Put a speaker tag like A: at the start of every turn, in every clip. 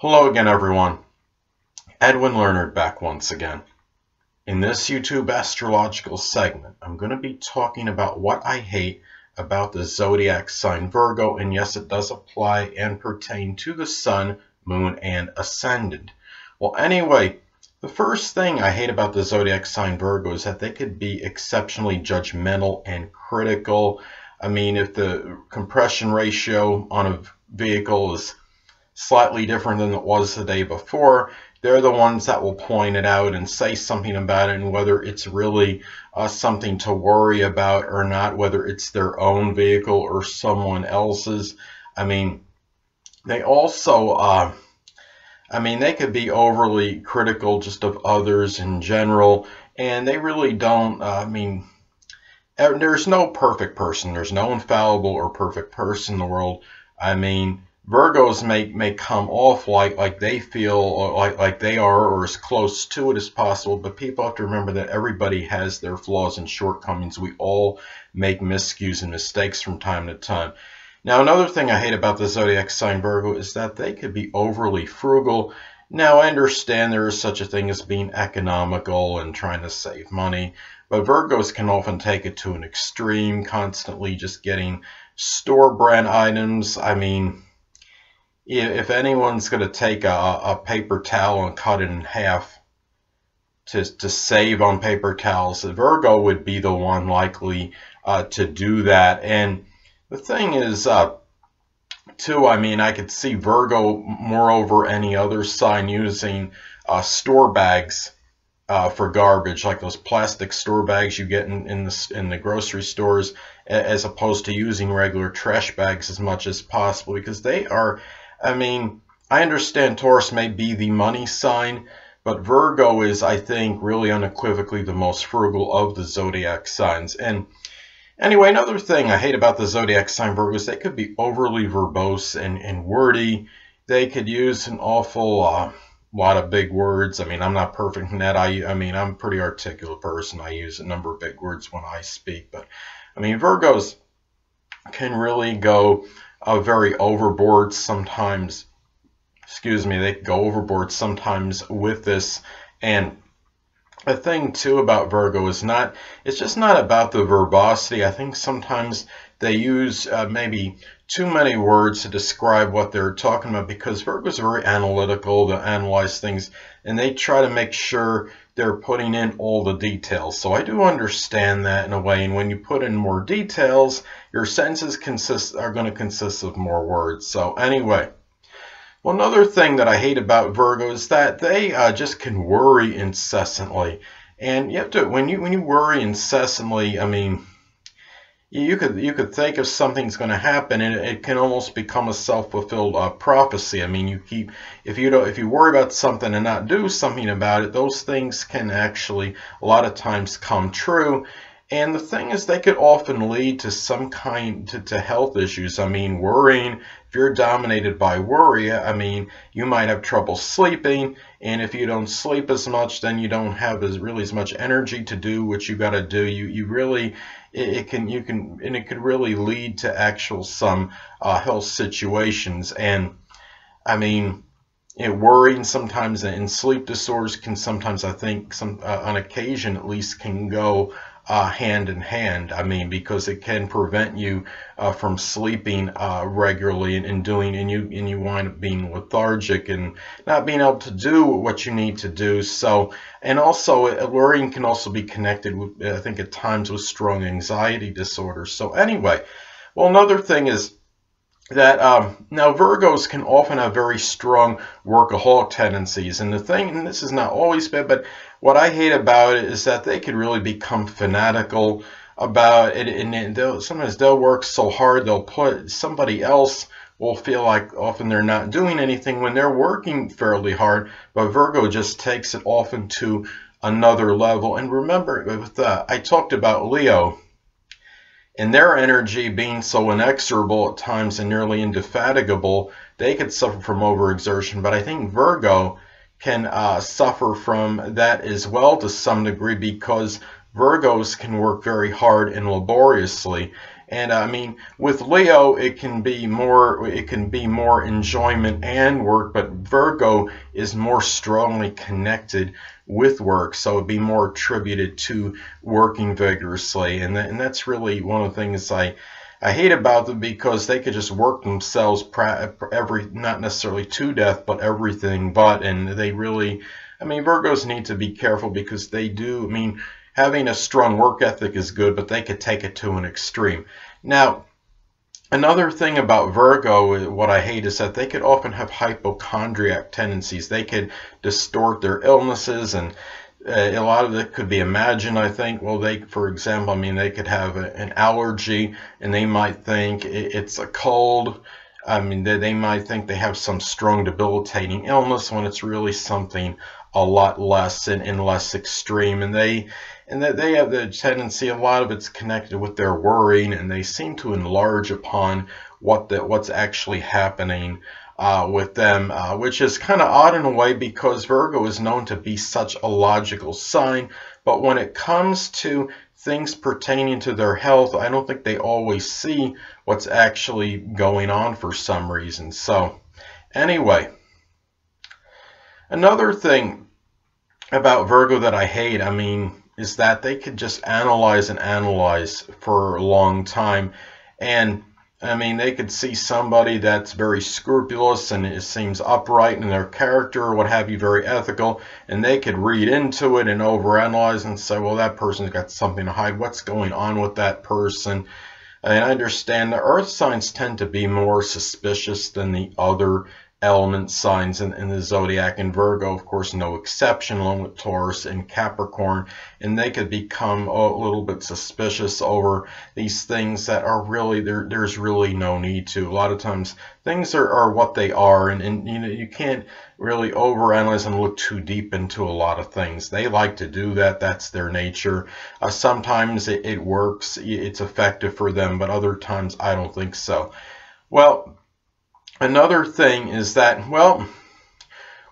A: Hello again, everyone. Edwin Learnard back once again. In this YouTube astrological segment, I'm going to be talking about what I hate about the zodiac sign Virgo, and yes, it does apply and pertain to the sun, moon, and ascendant. Well, anyway, the first thing I hate about the zodiac sign Virgo is that they could be exceptionally judgmental and critical. I mean, if the compression ratio on a vehicle is slightly different than it was the day before, they're the ones that will point it out and say something about it, and whether it's really something to worry about or not, whether it's their own vehicle or someone else's. I mean, they also, they could be overly critical just of others in general, and they really don't, there's no perfect person. There's no infallible or perfect person in the world. I mean, Virgos may come off like they feel like they are, or as close to it as possible, but people have to remember that everybody has their flaws and shortcomings. We all make miscues and mistakes from time to time. Now, another thing I hate about the zodiac sign Virgo is that they could be overly frugal. Now, I understand there is such a thing as being economical and trying to save money, but Virgos can often take it to an extreme, constantly just getting store-brand items. I mean, if anyone's going to take a paper towel and cut it in half to save on paper towels, Virgo would be the one likely to do that. And the thing is, too, I could see Virgo more over any other sign using store bags for garbage, like those plastic store bags you get in the grocery stores, as opposed to using regular trash bags as much as possible, because they are, I understand Taurus may be the money sign, but Virgo is, I think, really unequivocally the most frugal of the zodiac signs. And anyway, another thing I hate about the zodiac sign Virgo is they could be overly verbose and wordy. They could use an awful lot of big words. I'm not perfect in that. I'm a pretty articulate person. I use a number of big words when I speak, but Virgos can really go very overboard sometimes. They go overboard sometimes with this. And the thing too about Virgo is it's just not about the verbosity. I think sometimes they use maybe too many words to describe what they're talking about, because Virgos are very analytical. They analyze things, and they try to make sure they're putting in all the details. So I do understand that in a way, and when you put in more details, your sentences are going to consist of more words. So anyway, well, another thing that I hate about Virgo is that they just can worry incessantly. And you have to, when you worry incessantly, you could think if something's going to happen, and it can almost become a self-fulfilled prophecy. If you worry about something and not do something about it, those things can actually a lot of times come true. And the thing is, they could often lead to some kind to health issues. Worrying, if you're dominated by worry, you might have trouble sleeping, and if you don't sleep as much, then you don't have as much energy to do what you got to do. It could really lead to actual some health situations. And worrying sometimes, and sleep disorders can sometimes, I think, on occasion at least, can go hand in hand. Because it can prevent you from sleeping regularly and you wind up being lethargic and not being able to do what you need to do. So, and also worrying can also be connected with, I think, at times with strong anxiety disorders. So anyway, well, another thing is that now Virgos can often have very strong workaholic tendencies, and this is not always bad, but what I hate about it is that they could really become fanatical about it, and sometimes they'll work so hard, somebody else will feel like often they're not doing anything when they're working fairly hard, but Virgo just takes it often to another level. And remember, I talked about Leo and their energy being so inexorable at times and nearly indefatigable. They could suffer from overexertion, but I think Virgo can suffer from that as well to some degree, because Virgos can work very hard and laboriously. And I mean, with Leo, it can be more enjoyment and work, but Virgo is more strongly connected with work, so it'd be more attributed to working vigorously, and that's really one of the things I hate about them, because they could just work themselves not necessarily to death, but everything but, and they really, I mean, Virgos need to be careful, because they do, I mean, having a strong work ethic is good, but they could take it to an extreme. Now, another thing about Virgo, what I hate, is that they could often have hypochondriac tendencies. They could distort their illnesses, and a lot of it could be imagined, I think. Well, for example, I mean, they could have an allergy, and they might think it's a cold. I mean, they might think they have some strong debilitating illness, when it's really something a lot less and less extreme. And they have the tendency, a lot of it's connected with their worrying, and they seem to enlarge upon what's actually happening with them, which is kind of odd in a way, because Virgo is known to be such a logical sign, but when it comes to things pertaining to their health, I don't think they always see what's actually going on for some reason. So anyway, another thing about Virgo that I hate, I mean, is that they could just analyze and analyze for a long time. And I mean, they could see somebody that's very scrupulous and it seems upright in their character or what have you, very ethical, and they could read into it and overanalyze and say, well, that person's got something to hide. What's going on with that person? And I understand the earth signs tend to be more suspicious than the other element signs in the zodiac, and Virgo, of course, no exception, along with Taurus and Capricorn, and they could become a little bit suspicious over these things that are really, there's really no need to. A lot of times things are what they are, and you know, you can't really overanalyze and look too deep into a lot of things. They like to do that. That's their nature. Sometimes it works, it's effective for them, but other times I don't think so. Well, another thing is that, well,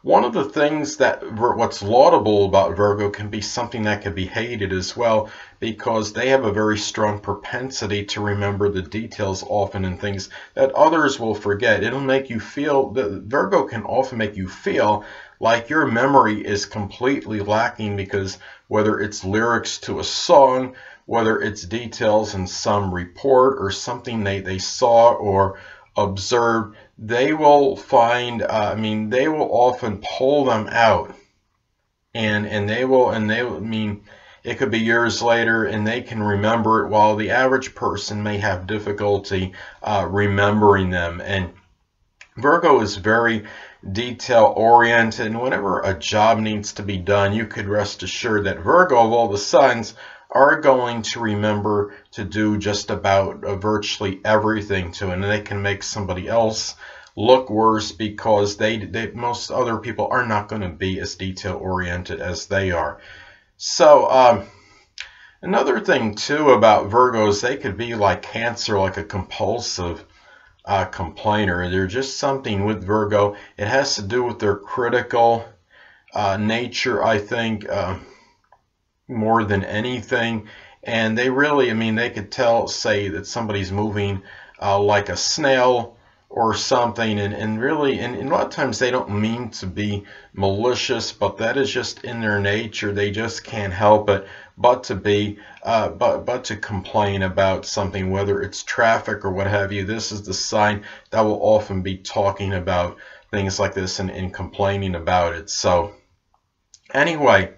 A: one of the things that what's laudable about Virgo can be something that can be hated as well, because they have a very strong propensity to remember the details often in things that others will forget. It'll make you feel, Virgo can often make you feel like your memory is completely lacking, because whether it's lyrics to a song, whether it's details in some report or something they saw or observed, they will find, I mean, they will often pull them out, and they will, I mean, it could be years later and they can remember it, while the average person may have difficulty remembering them. And Virgo is very detail oriented, and whenever a job needs to be done, you could rest assured that Virgo, of all the signs, are going to remember to do just about virtually everything to it, and they can make somebody else look worse, because most other people are not going to be as detail oriented as they are. So another thing too about Virgos, they could be like Cancer, like a compulsive complainer. There's just something with Virgo. It has to do with their critical nature, I think, more than anything. And they really, I mean, they could say that somebody's moving like a snail or something, and really, and a lot of times they don't mean to be malicious, but that is just in their nature. They just can't help it but to be but to complain about something, whether it's traffic or what have you. This is the sign that will often be talking about things like this and complaining about it. So anyway,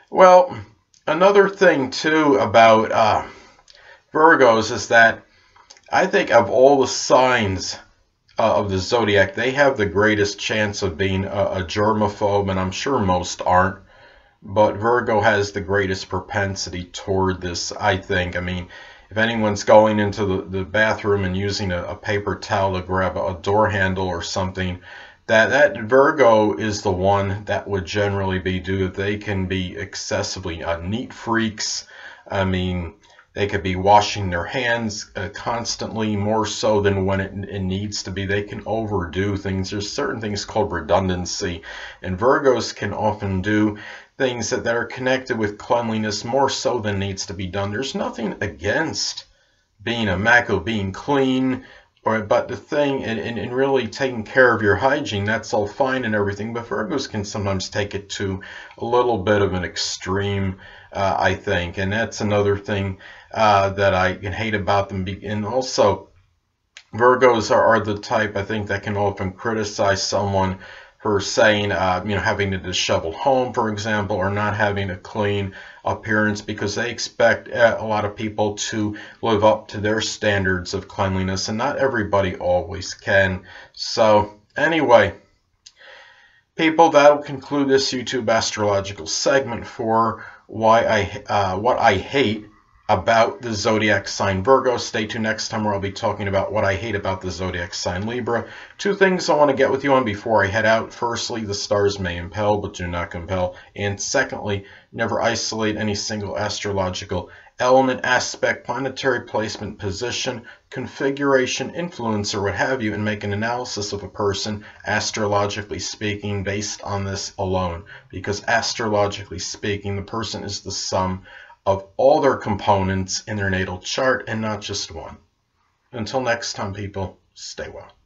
A: well, another thing too about Virgos is that I think of all the signs of the zodiac, they have the greatest chance of being a germophobe, and I'm sure most aren't, but Virgo has the greatest propensity toward this, I think. I mean, if anyone's going into the bathroom and using a paper towel to grab a door handle or something, that Virgo is the one that would generally be due. They can be excessively neat freaks. I mean, they could be washing their hands constantly, more so than when it needs to be. They can overdo things. There's certain things called redundancy, and Virgos can often do things that are connected with cleanliness more so than needs to be done. There's nothing against being immaculate, being clean, but the thing, and really taking care of your hygiene, that's all fine and everything, but Virgos can sometimes take it to a little bit of an extreme, I think, and that's another thing that I can hate about them. And also, Virgos are the type, I think, that can often criticize someone for saying, having a disheveled home, for example, or not having a clean appearance, because they expect a lot of people to live up to their standards of cleanliness, and not everybody always can. So anyway, people, that'll conclude this YouTube astrological segment for what I hate about the zodiac sign Virgo. Stay tuned next time, where I'll be talking about what I hate about the zodiac sign Libra. Two things I want to get with you on before I head out. Firstly, the stars may impel but do not compel. And secondly, never isolate any single astrological element, aspect, planetary placement, position, configuration, influence, or what have you, and make an analysis of a person, astrologically speaking, based on this alone. Because astrologically speaking, the person is the sum of all their components in their natal chart, and not just one. Until next time, people, stay well.